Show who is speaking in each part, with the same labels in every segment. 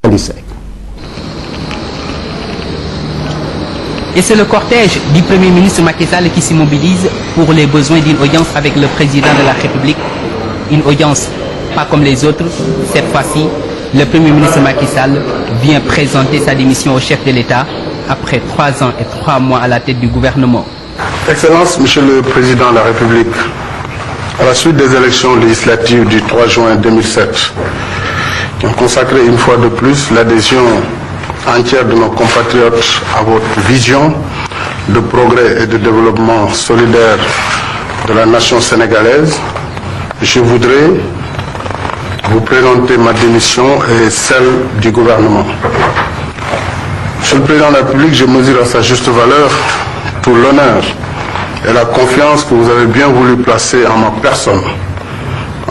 Speaker 1: Et c'est le cortège du Premier ministre Macky Sall qui s'immobilise pour les besoins d'une audience avec le président de la République. Une audience pas comme les autres. Cette fois-ci, le Premier ministre Macky Sall vient présenter sa démission au chef de l'État après 3 ans et 3 mois à la tête du gouvernement.
Speaker 2: Excellence, Monsieur le Président de la République, à la suite des élections législatives du 3 juin 2007, qui ont consacré une fois de plus l'adhésion entière de nos compatriotes à votre vision de progrès et de développement solidaire de la nation sénégalaise, je voudrais vous présenter ma démission et celle du gouvernement. Monsieur le Président de la République, je mesure à sa juste valeur tout l'honneur et la confiance que vous avez bien voulu placer en ma personne,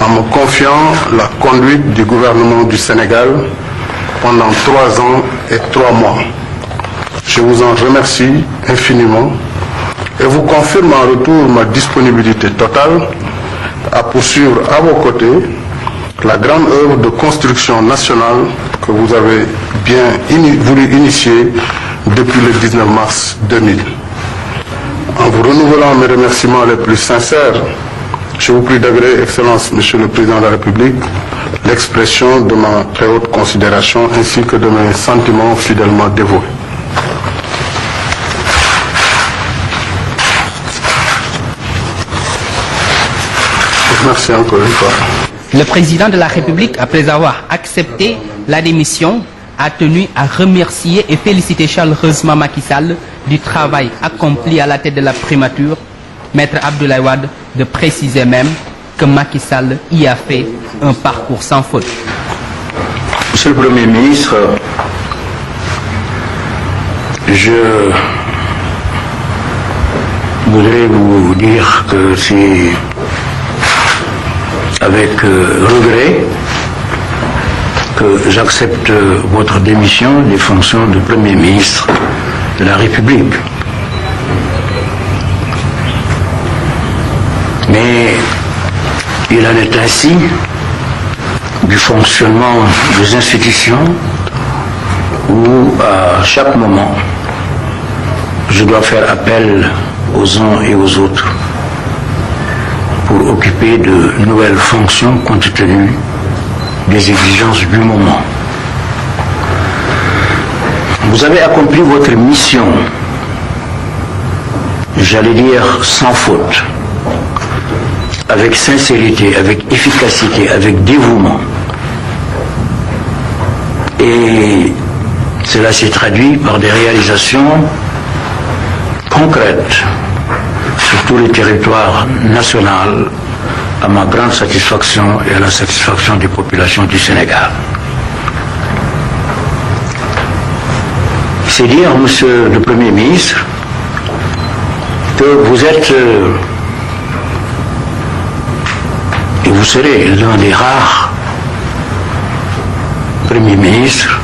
Speaker 2: en me confiant la conduite du gouvernement du Sénégal pendant 3 ans et 3 mois. Je vous en remercie infiniment et vous confirme en retour ma disponibilité totale à poursuivre à vos côtés la grande œuvre de construction nationale que vous avez bien voulu initier depuis le 19 mars 2000. En vous renouvelant mes remerciements les plus sincères, je vous prie d'agréer, Excellence, Monsieur le Président de la République, l'expression de ma très haute considération ainsi que de mes sentiments fidèlement dévoués. Merci encore une fois.
Speaker 1: Le président de la République, après avoir accepté la démission, a tenu à remercier et féliciter chaleureusement Macky Sall du travail accompli à la tête de la primature. Maître Abdoulaye Wade de préciser même que Macky Sall y a fait un parcours sans faute.
Speaker 3: Monsieur le Premier ministre, je voudrais vous dire que c'est avec regret que j'accepte votre démission des fonctions de Premier ministre de la République. Mais il en est ainsi du fonctionnement des institutions où à chaque moment je dois faire appel aux uns et aux autres pour occuper de nouvelles fonctions compte tenu des exigences du moment. Vous avez accompli votre mission, j'allais dire sans faute, avec sincérité, avec efficacité, avec dévouement. Et cela s'est traduit par des réalisations concrètes sur tous les territoires nationaux, à ma grande satisfaction et à la satisfaction des populations du Sénégal. C'est dire, Monsieur le Premier ministre, que vous êtes et vous serez l'un des rares premiers ministres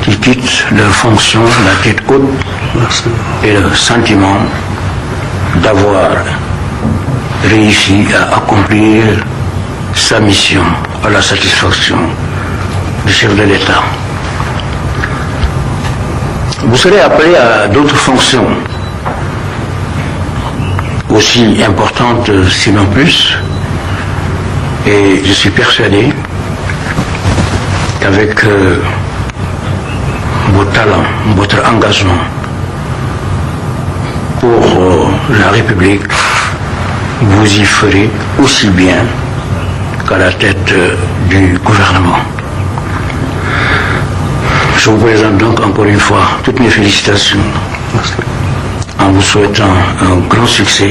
Speaker 3: qui quittent leur fonction la tête haute et le sentiment d'avoir réussi à accomplir sa mission à la satisfaction du chef de l'État. Vous serez appelé à d'autres fonctions aussi importantes, sinon plus, et je suis persuadé qu'avec vos talents, votre engagement pour la République, vous y ferez aussi bien qu'à la tête du gouvernement. Je vous présente donc encore une fois toutes mes félicitations en vous souhaitant un grand succès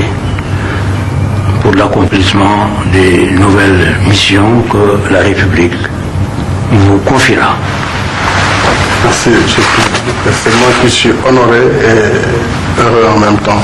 Speaker 3: pour l'accomplissement des nouvelles missions que la République vous confiera.
Speaker 2: Merci, c'est moi qui suis honoré et heureux en même temps.